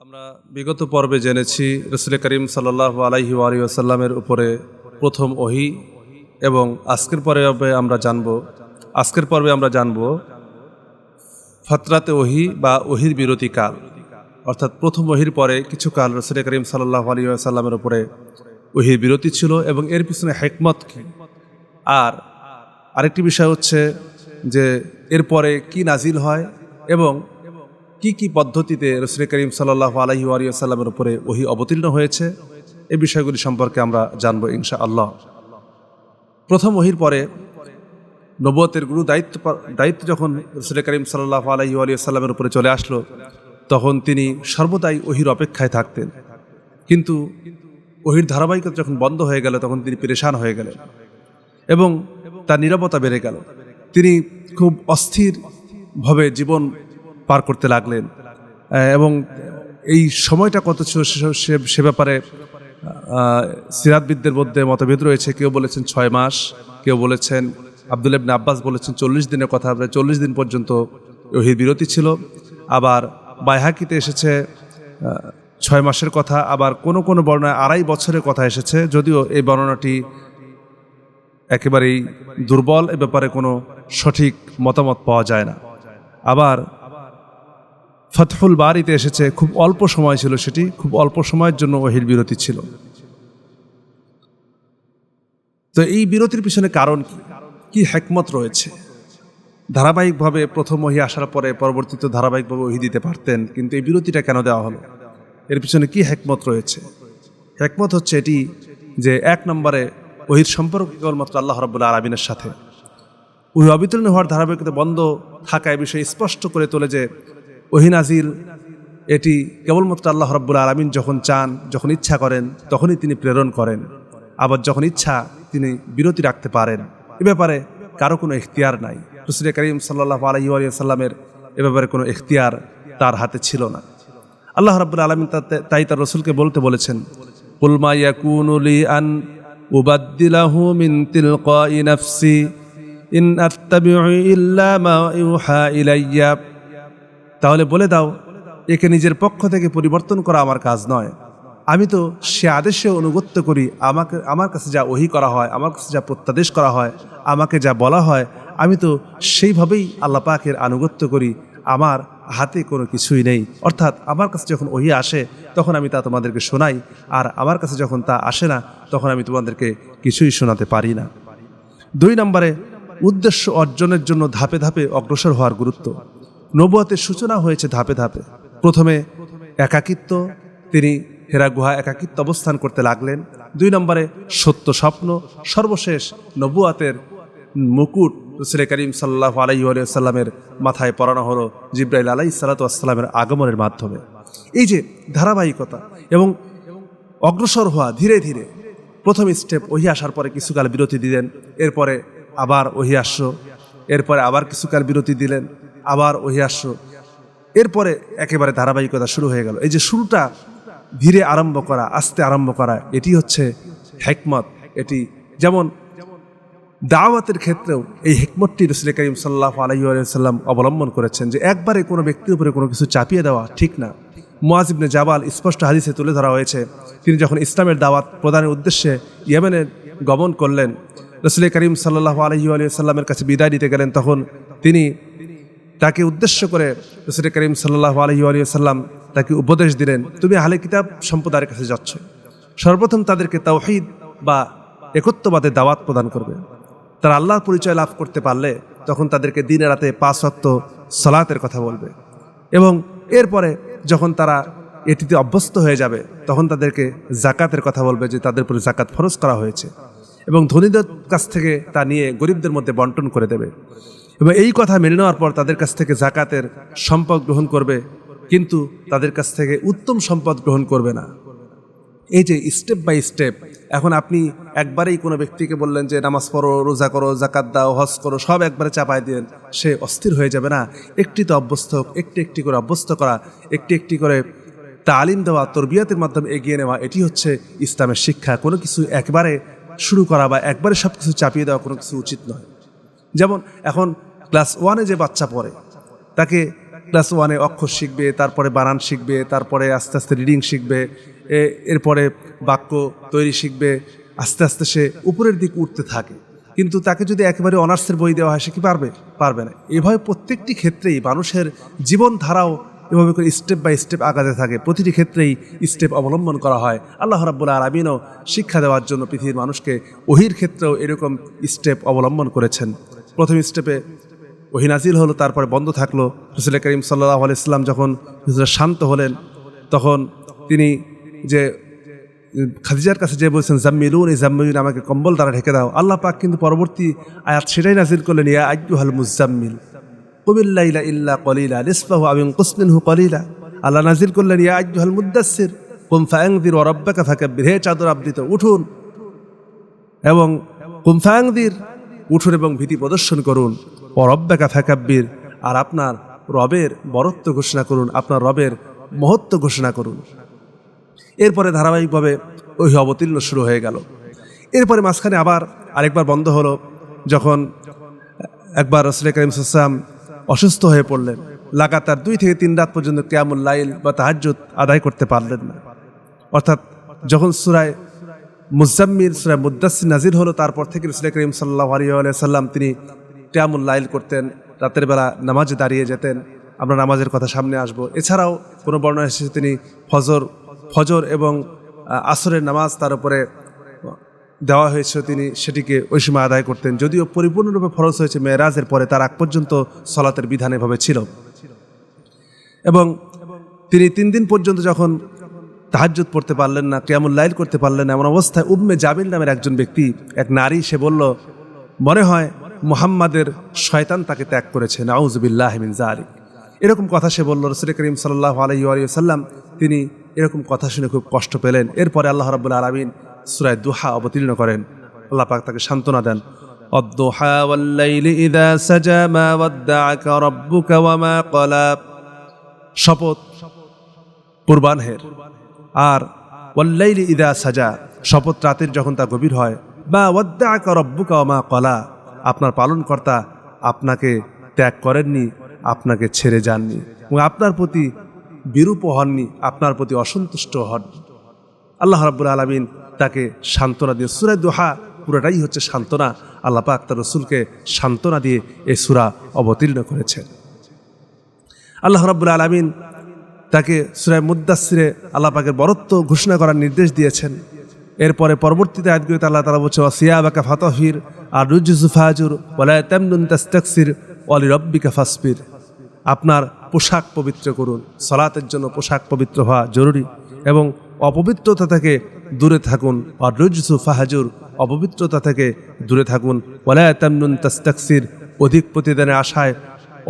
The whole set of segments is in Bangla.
আমরা বিগত পর্বে জেনেছি রাসূল করিম সাল্লাল্লাহু আলাইহি ওয়াসাল্লামের উপরে প্রথম ওহী এবং আজকের পর্বে আমরা জানব ফাতরাতে ওহী বা ওহীর বিরতিকাল, অর্থাৎ প্রথম ওহীর পরে কিছু কাল রাসূল করিম সাল্লাল্লাহু আলাইহি ওয়াসাল্লামের উপরে ওহীর বিরতি ছিল এবং এর পিছনে হিকমত কি। আর আরেকটি বিষয় হচ্ছে যে এরপরে কি নাজিল হয় এবং কি কি পদ্ধতিতে রাসূল করিম সাল্লাল্লাহু আলাইহি ওয়াসাল্লামের উপরে ওহী অবতীর্ণ হয়েছে, এই বিষয়গুলি সম্পর্কে আমরা জানবো ইনশাআল্লাহ। প্রথম ওহীর পরে নবুয়তের গুরু দায়িত্ব যখন রাসূল করিম সাল্লাল্লাহু আলাইহি ওয়াসাল্লামের উপরে চলে আসলো, তখন তিনি সর্বদাই ওহীর অপেক্ষায় থাকতেন। কিন্তু ওহীর ধারাবাহিকতা যখন বন্ধ হয়ে গেল, তখন তিনি পেরেশান হয়ে গেলেন এবং তার নীরবতা বেড়ে গেল। তিনি খুব অস্থিরভাবে জীবন পার করতে লাগলেন এবং এই সময়টা কত ছিল সে ব্যাপারে সিরাতবিদদের মধ্যে মতভেদ রয়েছে। কেউ বলেছেন 6 মাস, কেউ বলেছেন, আব্দুল্লাহ ইবনে আব্বাস বলেছেন 40 দিনের কথা, 40 দিন পর্যন্ত ওহীর বিরতি ছিল। আবার বাইহাকিতে এসেছে 6 মাসের কথা, আবার কোনো কোনো বর্ণনায় 2.5 বছরের কথা এসেছে, যদিও এই বর্ণনাটি একেবারেই দুর্বল, এ ব্যাপারে কোনো সঠিক মতামত পাওয়া যায় না। আবার ফাতহুল বারিতে এসেছে খুব অল্প সময় ছিল, সেটি খুব অল্প সময়ের জন্য ওহীর বিরতি ছিল। তো এই বিরতির পিছনে কারণ কি হিকমত রয়েছে? ধারাবাহিকভাবে প্রথম ওহী আসার পরে পরবর্তীতে ধারাবাহিকভাবে ওহী দিতে পারতেন, কিন্তু এই বিরতিটা কেন দেওয়া হলো? এর পিছনে কি হিকমত রয়েছে? হিকমত হচ্ছে এটি যে 1 নম্বরে ওহীর সম্পর্ক কেবলমাত্র আল্লাহ রাব্বুল আলামিনের সাথে। ওহী অবতীর্ণ হওয়ার ধারাবাহিকতা বন্ধ থাকা এই বিষয়ে স্পষ্ট করে তোলে যে ওহী নাজিল এটি কেবলমাত্র আল্লাহ রাব্বুল আলামিন যখন চান, যখন ইচ্ছা করেন, তখনই তিনি প্রেরণ করেন। আবার যখন ইচ্ছা তিনি বিরতি রাখতে পারেন। এ ব্যাপারে কারো কোনো ইখতিয়ার নাই। রাসূল করিম সাল্লাল্লাহু আলাইহি ওয়াসাল্লামের এ ব্যাপারে কোনো ইখতিয়ার তার হাতে ছিল না। আল্লাহ রাব্বুল আলামিন তাই তার রাসূলকে বলতে বলেছেন, কুল মা ইয়াকুনু লি আন উবাদদিলাহু মিন তিলকাই নাফসি ইন আত্তাবিউ ইল্লা মা ইউহা ইলাইয়া। তাহলে বলে দাও, একে নিজের পক্ষ থেকে পরিবর্তন করা আমার কাজ নয়। আমি তো সে আদেশে অনুগত্য করি, আমার কাছে যা ওহী করা হয়, আমার কাছে যা প্রত্যাদেশ করা হয়, আমাকে যা বলা হয়, আমি তো সেইভাবেই আল্লাহ পাকের আনুগত্য করি। আমার হাতে কোনো কিছুই নেই। অর্থাৎ আমার কাছে যখন ওহী আসে তখন আমি তা তোমাদেরকে শোনাই, আর আমার কাছে যখন তা আসে না তখন আমি তোমাদেরকে কিছুই শোনাতে পারি না। 2 নম্বরে উদ্দেশ্য অর্জনের জন্য ধাপে ধাপে অগ্রসর হওয়ার গুরুত্ব। নবুয়তের সূচনা হয়েছে ধাপে ধাপে। প্রথমে একাকিত্ব, তিনি হেরা গুহা একাকিত্ব অবস্থান করতে লাগলেন। 2 নম্বরে সত্য স্বপ্ন। সর্বশেষ নবুয়তের মুকুট রাসূল করিম সাল্লাল্লাহু আলাইহি ওয়াসাল্লামের মাথায় পরানো হলো জিবরাইল আলাইহিস সালাতু ওয়াস সালামের আগমনের মাধ্যমে। এই যে ধারাবাহিকতা এবং অগ্রসর হওয়া ধীরে ধীরে, প্রথম স্টেপ ওহী আসার পরে কিছুকাল বিরতি দিলেন, এরপরে আবার ওহী আসলো, এরপরে আবার কিছুকাল বিরতি দিলেন, আবার ওহী আসলো, এরপরে একেবারে ধারাবাহিকতা শুরু হয়ে গেল। এই যে শুরুটা ধীরে আরম্ভ করা, আস্তে আরম্ভ করা, এটি হচ্ছে হিকমত। এটি যেমন দাওয়াতের ক্ষেত্রেও এই হিকমতটি রাসূল করিম সাল্লাল্লাহু আলাইহি ওয়াসাল্লাম অবলম্বন করেছেন যে একবারে কোনো ব্যক্তির উপরে কোনো কিছু চাপিয়ে দেওয়া ঠিক না। মুআয ইবনে জাবাল স্পষ্ট হাদিসে তুলে ধরা হয়েছে, তিনি যখন ইসলামের দাওয়াত প্রদানের উদ্দেশ্যে ইয়েমেনে গমন করলেন, রাসূল করিম সাল্লাল্লাহু আলাইহি ওয়াসাল্লামের কাছে বিদায় দিতে গেলেন, তখন তিনি তাকে উদ্দেশ্য করে রাসূল করিম সাল্লাল্লাহু আলাইহি ওয়াসাল্লাম তাকে উপদেশ দিলেন, তুমি আহলে কিতাব সম্প্রদায়ের কাছে যাচ্ছ, সর্বপ্রথম তাদেরকে তাওহীদ বা একত্ববাদের দাওয়াত প্রদান করবে। তারা আল্লাহর পরিচয় লাভ করতে পারলে তখন তাদেরকে দিনে রাতে 5 ওয়াক্ত সালাতের কথা বলবে এবং এরপরে যখন তারা এটিতে অভ্যস্ত হয়ে যাবে তখন তাদেরকে যাকাতের কথা বলবে, যে তাদের উপরে যাকাত ফরজ করা হয়েছে, এবং ধনীদের কাছ থেকে তা নিয়ে গরিবদের মধ্যে বন্টন করে দেবে। এবং এই কথা মেনে নেওয়ার পর তাদের কাছ থেকে যাকাতের সম্পদ গ্রহণ করবে, কিন্তু তাদের কাছ থেকে উত্তম সম্পদ গ্রহণ করবে না। এই যে স্টেপ বাই স্টেপ, এখন আপনি একবারেই কোনো ব্যক্তিকে বললেন যে নামাজ পড়ো, রোজা করো, যাকাত দাও, হজ করো, সব একবারে চাপাই দিলেন, সে অস্থির হয়ে যাবে না। একটি তো অভ্যস্ত হোক, একটি একটি করে অভ্যস্ত করা, একটি একটি করে তালিম দেওয়া, তরবিয়াতের মাধ্যমে এগিয়ে নেওয়া, এটি হচ্ছে ইসলামের শিক্ষা। কোনো কিছু একবারে শুরু করা বা একবারে সব কিছু চাপিয়ে দেওয়া কোনো কিছু উচিত নয়। যেমন এখন ক্লাস 1-এ যে বাচ্চা পড়ে, তাকে ক্লাস 1-এ অক্ষর শিখবে, তারপরে বানান শিখবে, তারপরে আস্তে আস্তে রিডিং শিখবে, এরপরে বাক্য তৈরি শিখবে, আস্তে আস্তে সে উপরের দিক উঠতে থাকে। কিন্তু তাকে যদি একেবারে অনার্সের বই দেওয়া হয়, সে কি পারবে না। এভাবে প্রত্যেকটি ক্ষেত্রেই মানুষের জীবনধারাও এভাবে করে স্টেপ বাই স্টেপ আগাতে থাকে, প্রতিটি ক্ষেত্রেই স্টেপ অবলম্বন করা হয়। আল্লাহ রাব্বুল আলামিনও শিক্ষা দেওয়ার জন্য পৃথিবীর মানুষকে ওহির ক্ষেত্রেও এরকম স্টেপ অবলম্বন করেছেন। প্রথম স্টেপে ওহী নাজিল হলো, তারপরে বন্ধ থাকলো। রাসূল করিম সাল্লাল্লাহু আলাইহি ওয়াসাল্লাম যখন শান্ত হলেন, তখন তিনি যে খাদিজার কাছে যে বলছেন জাম্মিলুন, এই জাম্মিলুন, আমাকে কম্বল দ্বারা ঢেকে দাও। আল্লাহ পাক কিন্তু পরবর্তী আয়াত সেটাই নাজিল করলেন, ইয়া আইয়ুহাল মুজাম্মিল কুমিল লাইলা ইল্লা কলিলা নিসফাহু আও ইনকুস মিনহু কলিলা। আল্লাহ নাজিল করলেন, ইয়া আইয়ুহাল মুদাসসির কুম ফাআনযির ওয়া রাব্বাকা ফাকাব্বির, হে চাদর আবৃত উঠুন এবং কুম ফাআনযির, উঠুন এবং ভীতি প্রদর্শন করুন, ওয়া রাব্বাকা ফাকাব্বির, আর আপনার রবের বরত্ব ঘোষণা করুন, আপনার রবের মহত্ব ঘোষণা করুন। এরপরে ধারাবাহিকভাবে ওহী অবতীর্ণ শুরু হয়ে গেল। এরপরে মাঝখানে আবার আরেকবার বন্ধ হলো, যখন একবার রাসূল করিম সাল্লাল্লাহু আলাইহি ওয়াসাল্লাম অসুস্থ হয়ে পড়লেন, লাগাতার 2 থেকে 3 রাত পর্যন্ত কিয়ামুল লাইল বা তাহাজ্জুদ আদায় করতে পারলেন না। অর্থাৎ যখন সূরা মুজাম্মিল, সূরা মুদাসসির নাজিল হলো, তারপর থেকে রাসূল করিম সাল্লাল্লাহু আলাইহি ওয়াসাল্লাম তিনি কিয়ামুল লাইল করতেন, রাতের বেলা নামাজে দাঁড়িয়ে যেতেন। আমরা নামাজের কথা সামনে আসব। এছাড়াও কোনো বর্ণনা এসেছে তিনি ফজর এবং আসরের নামাজ তার উপরে দেওয়া হয়েছে, তিনি সেটিকে ওই সময় আদায় করতেন। যদিও পরিপূর্ণরূপে ফরজ হয়েছে মেরাজের পরে, তার আগ পর্যন্ত সলাতের বিধান এভাবে ছিল। এবং তিনি 3 দিন পর্যন্ত যখন তাহাজ্জুদ পড়তে পারলেন না, কিয়ামুল লাইল করতে পারলেন না, এমন অবস্থায় উম্মে জামিল নামের একজন ব্যক্তি, এক নারী, সে বলল, মনে হয় মুহাম্মাদের শয়তান তাকে ত্যাগ করেছে, নাউযু বিল্লাহি মিন যালিক। এরকম কথা সে বলল। রাসূল করিম সাল্লাল্লাহু আলাইহি ওয়াসাল্লাম তিনি এরকম কথা শুনে খুব কষ্ট পেলেন। এরপরে আল্লাহ রাব্বুল আলামিন সূরা দুহা অবতীর্ণ করেন। আল্লাহ পাক তাকে সান্ত্বনা দেন, আদ-দুহা ওয়াল লাইলি ইযা সাজা মা ওয়াদ্দাআকা রাব্বুকা ওয়া মা ক্বালা, শপথ পূর্বাহ্নের, আর ওয়াল লাইলি ইযা সাজা, শপথ রাতের যখন তা গভীর হয়, মা ওয়াদ্দাআকা রাব্বুকা ওয়া মা ক্বালা, আপনার পালনকর্তা আপনাকে ত্যাগ করেননি, আপনাকে ছেড়ে যাননি এবং আপনার প্রতি বিরূপ হননি, আপনার প্রতি অসন্তুষ্ট হননি। আল্লাহ রাব্বুল আলামিন তাকে সান্ত্বনা দিয়ে, সূরা দুহা পুরোটাই হচ্ছে সান্ত্বনা। আল্লাহ পাক তার রাসূলকে সান্ত্বনা দিয়ে এই সূরা অবতীর্ণ করেছেন। আল্লাহ রাব্বুল আলামিন তাকে সূরা মুদাসসিরে আল্লাহ পাকের বরত্ব ঘোষণা করার নির্দেশ দিয়েছেন। এরপরে পরবর্তীতে আয়াতগুলোতে আল্লাহ তাআলা বলছে, ওয়াসিয়াবাকা ফাতাহির আর রুজুজু ফাজুর ওয়ালা তামনুন তাস্তাকসির ওয়ালি রাব্বিকা ফাসবির, আপনার পোশাক পবিত্র করুন, সালাতের জন্য পোশাক পবিত্র হওয়া জরুরি, এবং অপবিত্রতা থেকে দূরে থাকুন। আর রুজসু ফাহাজুর, অপবিত্রতা থেকে দূরে থাকুন। ওয়ালা তামনুন তাস্তাকসির, অধিক প্রতিদানের আশায়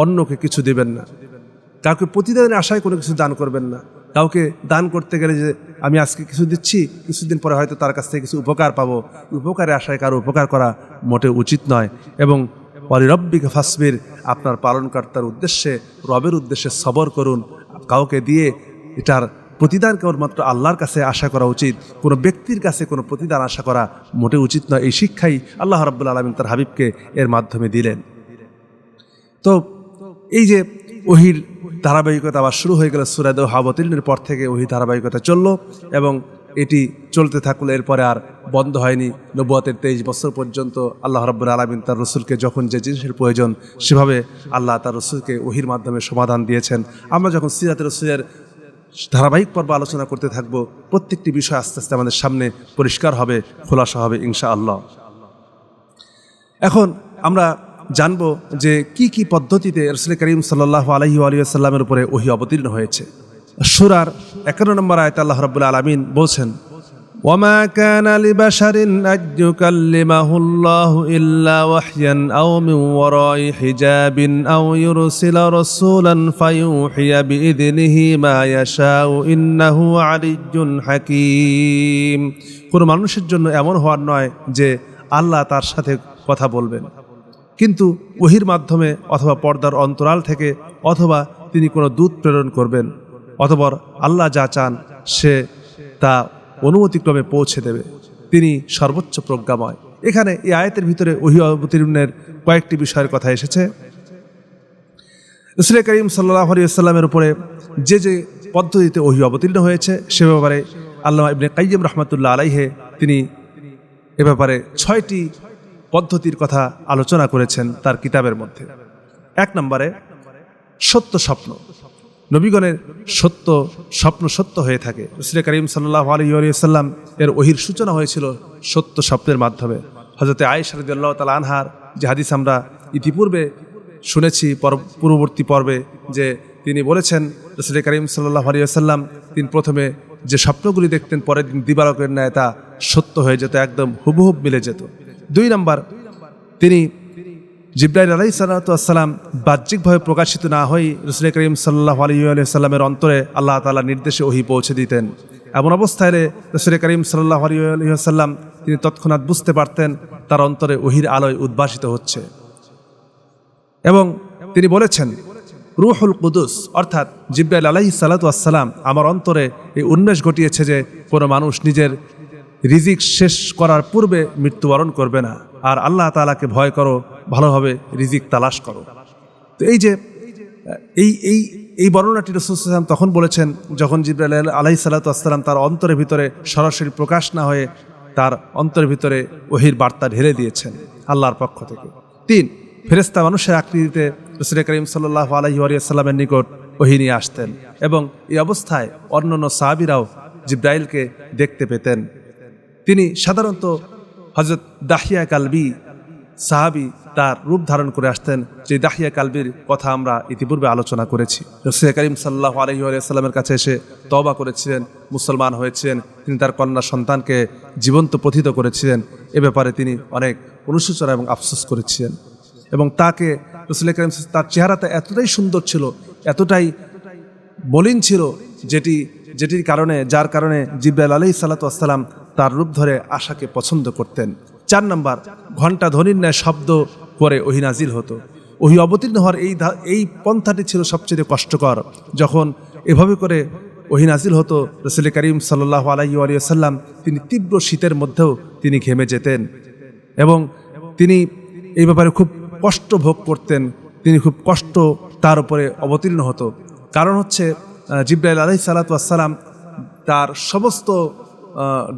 অন্যকে কিছু দেবেন না, কাউকে প্রতিদানের আশায় কোনো কিছু দান করবেন না। কাউকে দান করতে গেলে যে আমি আজকে কিছু দিচ্ছি, কিছুদিন পরে হয়তো তার কাছ থেকে কিছু উপকার পাবো, উপকারের আশায় কারো উপকার করা মোটে উচিত নয়। এবং ওয়ালি রাব্বিকা ফাসবির, আপনার পালনকর্তার উদ্দেশ্যে, রবের উদ্দেশ্যে সবর করুন। কাউকে দিয়ে এটার প্রতিদান কেবলমাত্র আল্লাহর কাছে আশা করা উচিত, কোনো ব্যক্তির কাছে কোনো প্রতিদান আশা করা মোটে উচিত নয়। এই শিক্ষাই আল্লাহ রাব্বুল আলামিন তার হাবিবকে এর মাধ্যমে দিলেন। তো এই যে ওহির ধারাবাহিকতা আবার শুরু হয়ে গেল, সূরা দুহা অবতীর্ণের পর থেকে ওহি ধারাবাহিকতা চলল এবং এটি চলতে থাকলো। এরপরে আর বন্ধ হয়নি। নবুয়তের 23 বছর পর্যন্ত আল্লাহ রাব্বুল আলামিন তার রাসূলকে যখন যে জিনিসের প্রয়োজন, সেভাবে আল্লাহ তার রাসূলকে ওহির মাধ্যমে সমাধান দিয়েছেন। আমরা যখন সিরাতের রাসূলের ধারাবাহিক পর্ব আলোচনা করতে থাকবো, প্রত্যেকটি বিষয় আস্তে আস্তে আমাদের সামনে পরিষ্কার হবে, খোলাসা হবে ইনশাআল্লাহ। এখন আমরা জানবো যে কি কি পদ্ধতিতে রাসূল করিম সাল্লাল্লাহু আলাইহি ওয়া সাল্লামের উপরে ওহী অবতীর্ণ হয়েছে। সূরার 51 নম্বর আয়াতে আল্লাহ রাব্বুল আলামিন বলছেন, ওয়ামা কানা লিবাশারিন আন ইউকাল্লিমাহুল্লাহু ইল্লা ওয়াহয়ান আও মিন ওয়ারাই হিজাবিন আও ইউরসিলা রাসূলান ফায়ুহিয়া বিইذনিহি মা ইয়াশাউ ইন্নাহু আলিয়্যুন হাকীম। কোনো মানুষের জন্য এমন হওয়ার নয় যে আল্লাহ তার সাথে কথা বলবেন, কিন্তু ওহির মাধ্যমে অথবা পর্দার অন্তরাল থেকে, অথবা তিনি কোনো দূত প্রেরণ করবেন, অথবা আল্লাহ যা চান সে তা অনুমতিক্রমে পৌঁছে দেবে। তিনি সর্বোচ্চ প্রজ্ঞাময়। এখানে এই আয়াতের ভিতরে ওহী অবতীর্ণের কয়েকটি বিষয়ের কথা এসেছে। রাসূল করিম সাল্লাল্লাহু আলাইহি ওয়াসাল্লামের উপরে যে যে পদ্ধতিতে ওহী অবতীর্ণ হয়েছে সে ব্যাপারে আল্লামা ইবনে কাইয়্যিম রাহমাতুল্লাহ আলাইহি তিনি এ ব্যাপারে 6টি পদ্ধতির কথা আলোচনা করেছেন তার কিতাবের মধ্যে। 1 নম্বরে সত্য স্বপ্ন। নবীগণের সত্য স্বপ্ন সত্য হয়ে থাকে। রাসূল করিম সাল্লাল্লাহু আলাইহি ওয়াসাল্লাম এর ওহীর সূচনা হয়েছিল সত্য স্বপ্নের মাধ্যমে। হযরত আয়েশা রাদিয়াল্লাহু তাআলা আনহার যে হাদিস আমরা ইতিপূর্বে শুনেছি পূর্ববর্তী পর্বে, যে তিনি বলেছেন রাসূল করিম সাল্লাল্লাহু আলাইহি ওয়াসাল্লাম তিনি প্রথমে যে স্বপ্নগুলি দেখতেন পরের দিন দিবালোকের ন্যায় তা সত্য হয়ে যেত, একদম হুবহুব মিলে যেত। 2 নম্বর, তিনি জিবরাইল আলাইহিস সালাতু ওয়াস সালাম বাহ্যিকভাবে প্রকাশিত না হয়ে রাসূল করিম সাল্লাল্লাহু আলাইহি ওয়াসাল্লামের অন্তরে আল্লাহ তাআলা নির্দেশে ওহী পৌঁছে দিতেন। এমন অবস্থায় রাসূল করিম সাল্লাল্লাহু আলাইহি ওয়াসাল্লাম তিনি তৎক্ষণাৎ বুঝতে পারতেন তার অন্তরে ওহীর আলোয় উদ্ভাসিত হচ্ছে। এবং তিনি বলেছেন রূহুল কুদুস অর্থাৎ জিবরাইল আলাইহিস সালাতু ওয়াস সালাম আমার অন্তরে এই উন্মেষ ঘটিয়েছে যে কোনো মানুষ নিজের রিজিক শেষ করার পূর্বে মৃত্যুবরণ করবে না, আর আল্লাহ তাআলাকে ভয় করো, ভালোভাবে রিজিক তালাশ করো। তো এই যে এই বর্ণনাটি রাসূল সাল্লাল্লাহু আলাইহি ওয়াসাল্লাম তখন বলেছেন যখন জিবরাইল আলাইহিস সালাতু ওয়াস সালাম তার অন্তরের ভিতরে সরাসরি প্রকাশ না হয়ে তার অন্তরের ভিতরে ওহীর বার্তা ঢেলে দিয়েছেন আল্লাহর পক্ষ থেকে। 3, ফেরেশতা মানুষের আকৃতিতে রাসূল করিম সাল্লাল্লাহু আলাইহি ওয়াসাল্লামের নিকট ওহী নিয়ে আসতেন এবং এই অবস্থায় অন্যান্য সাহাবীরাও জিবরাইলকে দেখতে পেতেন। তিনি সাধারণত হযরত দাহিয়া কালবি সাহাবী তার রূপ ধারণ করে আসতেন, যে দাহিয়া কালবির কথা আমরা ইতিপূর্বে আলোচনা করেছি। রাসূল করিম সাল্লাল্লাহু আলাইহি ওয়াসাল্লামের কাছে এসে তওবা করেছিলেন, মুসলমান হয়েছিলেন, তিনি তার কন্যা সন্তানকে জীবন্ত প্রথিত করেছিলেন। এ ব্যাপারে তিনি অনেক অনুশোচনা এবং আফসোস করেছিলেন এবং তাকে রাসূল করিম তার চেহারাটা এতটাই সুন্দর ছিল, এতটাই মলিন ছিল, যার কারণে জিবরাইল আলাইহিস সালাতু ওয়াস সালাম তার রূপ ধরে আশাকে পছন্দ করতেন। 4 নম্বর, ঘণ্টা ধ্বনির ন্যায় শব্দ করে ওহী নাজিল হতো। ওহী অবতীর্ণ হওয়ার এই পন্থাটি ছিল সবচেয়ে কষ্টকর। যখন এভাবে করে ওহী নাজিল হতো রাসূল করিম সাল্লাল্লাহু আলাইহি ওয়াসাল্লাম তিনি তীব্র শীতের মধ্যেও তিনি ঘেমে যেতেন এবং তিনি এই ব্যাপারে খুব কষ্ট ভোগ করতেন। তিনি খুব কষ্ট তার উপরে অবতীর্ণ হতো। কারণ হচ্ছে জিবরাইল আলাইহিস সালাতু ওয়াস সালাম তার সমস্ত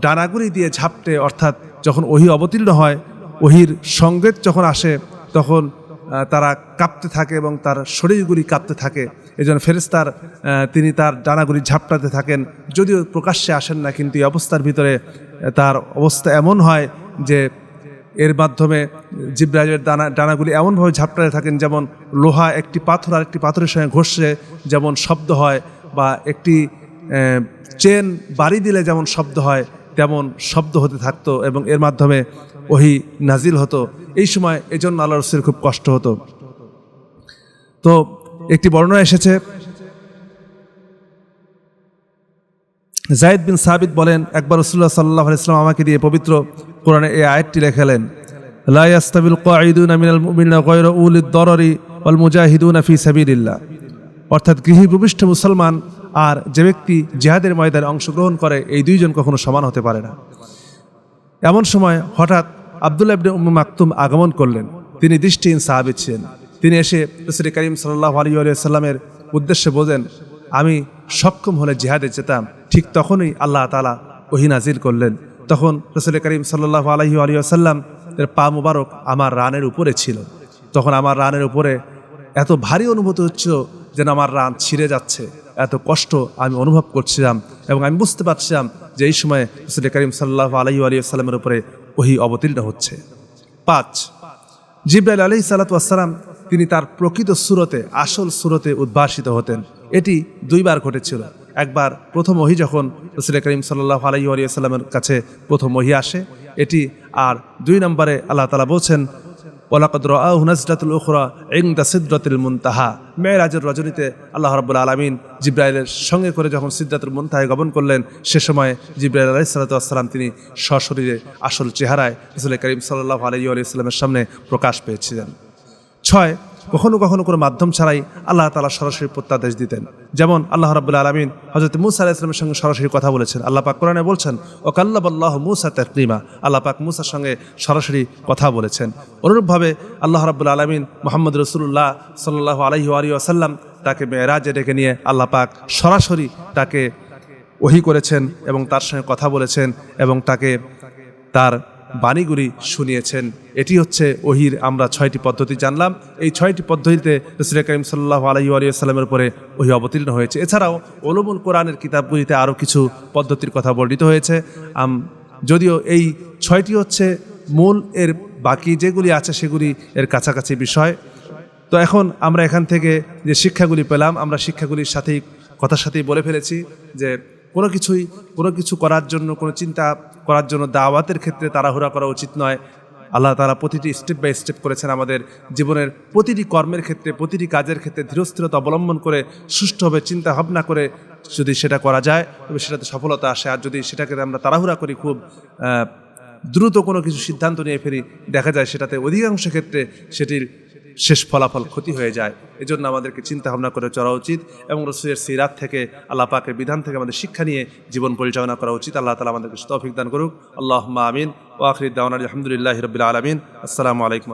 ডানাগুলি দিয়ে ঝাপটে, অর্থাৎ যখন ওহী অবতীর্ণ হয়, ওহীর সংকেত যখন আসে তখন তারা কাঁপতে থাকে এবং তার শরীরগুলি কাঁপতে থাকে। এজন্য ফেরেশতার তিনি তার ডানাগুলি ঝাপটাতে থাকেন, যদিও প্রকাশ্যে আসেন না, কিন্তু এই অবস্থার ভিতরে তার অবস্থা এমন হয় যে এর মাধ্যমে জিবরাইলের ডানাগুলি এমনভাবে ঝাপটাতে থাকেন যেমন লোহা একটি পাথর আর একটি পাথরের সঙ্গে ঘষলে যেমন শব্দ হয়, বা একটি চেন বাড়ি দিলে যেমন শব্দ হয় তেমন শব্দ হতে থাকতো এবং এর মাধ্যমে ওহী নাজিল হতো। এই সময় এজন্য আল্লাহর রাসূলের খুব কষ্ট হতো। তো একটি বর্ণনা এসেছে, যায়েদ বিন সাবিত বলেন একবার রাসূলুল্লাহ সাল্লাল্লাহু আলাইহি ওয়াসাল্লাম আমাকে দিয়ে পবিত্র কোরআনে এই আয়াতটি লেখালেন, লা ইয়াস্তাবিল কাঈদুনা মিনাল মুমিনিনা গায়রা উলিদ দারারি ওয়াল মুজাহিদুনা ফি সাবিলিল্লাহ, অর্থাৎ গৃহী ভূমিষ্ঠ মুসলমান আর যে ব্যক্তি জিহাদের ময়দানে অংশগ্রহণ করে এই দুইজন কখনো সমান হতে পারে না। এমন সময় হঠাৎ আব্দুল্লাহ ইবনে উম্মে মাকতুম আগমন করলেন। তিনি দৃষ্টিহীন সাহাবী ছিলেন। তিনি এসে রাসূল করিম সাল্লাল্লাহু আলাইহি ওয়াসাল্লামের উদ্দেশ্যে বলেন, আমি সক্ষম হলে জিহাদে যেতাম। ঠিক তখনই আল্লাহ তাআলা ওহী নাজিল করলেন। তখন রাসূল করিম সাল্লাল্লাহু আলাইহি ওয়াসাল্লাম এর পা মুবারক আমার রানের উপরে ছিল। তখন আমার রানের উপরে এত ভারী অনুভূতি হচ্ছিল যেন আমার রান ছিঁড়ে যাচ্ছে, এত কষ্ট আমি অনুভব করছিলাম এবং আমি বুঝতে পারছিলাম যে এই সময় রাসূল করিম সাল্লাল্লাহু আলাইহি ওয়াসাল্লামের উপরে ওহী অবতীর্ণ হচ্ছে। 5, জিবরাইল আলাইহিস সালাতু ওয়াস সালাম তিনি তার প্রকৃত সূরতে আসল সূরতে উদ্ভাসিত হতেন। এটি 2 বার ঘটেছিল। একবার প্রথম ওহী যখন রাসূল করিম সাল্লাল্লাহু আলাইহি ওয়াসাল্লামের কাছে প্রথম ওহী আসে এটি, আর 2 নম্বরে আল্লাহ তাআলা বলছেন ওয়ালাকাদ রাআহু নাজলাতুল উখরা ইনদা সিদরাতিল মুনতাহা, মেরাজের রজনীতে আল্লাহ রাব্বুল আলামিন জিবরাইলের সঙ্গে করে যখন সিদরাতুল মুনতাহায় গমন করলেন, সে সময় জিবরাইল আলাইহিস সালাতু ওয়াস সালাম তিনি সশরীরে আসল চেহারায় রাসূল করিম সাল্লাল্লাহু আলাইহি ওয়াসাল্লামের সামনে প্রকাশ পেয়েছিলেন। 6, কখনো কখনো কোনো মাধ্যম ছাড়াই আল্লাহ তাআলা সরাসরি প্রত্যাদেশ দিতেন। যেমন আল্লাহ রাব্বুল আলামিন হযরত মূসা আলাইহিস সালামের সঙ্গে সরাসরি কথা বলেছেন। আল্লাহ পাক কোরআনে বলছেন, ও কাল্লামাল্লাহু মূসা তাকলিমা, আল্লাহ পাক মূসার সঙ্গে সরাসরি কথা বলেছেন। অনুরূপভাবে আল্লাহ রাব্বুল আলামিন মুহাম্মদ রাসূলুল্লাহ সাল্লাল্লাহু আলাইহি ওয়াসাল্লাম তাকে মেরাজে ডেকে নিয়ে আল্লাহ পাক সরাসরি তাকে ওহী করেছেন এবং তার সঙ্গে কথা বলেছেন এবং তাকে তার বাণীগুলি শুনিয়েছেন। এটি হচ্ছে ওহীর আমরা 6টি পদ্ধতি জানলাম। এই 6টি পদ্ধতিতে রাসূল কারীম সাল্লাল্লাহু আলাইহি ওয়াসাল্লামের উপরে ওহী অবতীর্ণ হয়েছে। এছাড়াও উলুমুল কোরআনের কিতাবগুলিতে আরও কিছু পদ্ধতির কথা বর্ণিত হয়েছে। যদিও এই 6টি হচ্ছে মূল, এর বাকি যেগুলি আছে সেগুলি এর কাছাকাছি বিষয়। তো এখন আমরা এখান থেকে যে শিক্ষাগুলি পেলাম, আমরা শিক্ষাগুলির সাথেই কথার সাথেই বলে ফেলেছি যে কোনো কিছু করার জন্য, কোনো চিন্তা করার জন্য দাওয়াতের ক্ষেত্রে তাড়াহুড়া করা উচিত নয়। আল্লাহ তাআলা প্রতিটি স্টেপ বাই স্টেপ করেছেন। আমাদের জীবনের প্রতিটি কর্মের ক্ষেত্রে, প্রতিটি কাজের ক্ষেত্রে ধীরস্থিরতা অবলম্বন করে সুষ্ঠুভাবে চিন্তা ভাবনা করে যদি সেটা করা যায় তবে সেটাতে সফলতা আসে। আর যদি সেটাকে আমরা তাড়াহুড়া করি, খুব দ্রুত কোনো কিছু সিদ্ধান্ত নিয়ে ফেলি, দেখা যায় সেটাতে অধিকাংশ ক্ষেত্রে সেটির শেষ ফলাফল ক্ষতি হয়ে যায়। এজন্য আমাদেরকে চিন্তা ভাবনা করে চলা উচিত এবং রাসূলের সিরাত থেকে, আল্লাহ পাকের বিধান থেকে আমাদের শিক্ষা নিয়ে জীবন পরিচালনা করা উচিত। আল্লাহ তাআলা আমাদেরকে তৌফিক দান করুক। আল্লাহুম্মা আমিন। ওয়া আখিরু দাওয়ানা আলহামদুলিল্লাহি রাব্বিল আলামিন। আসসালামু আলাইকুম।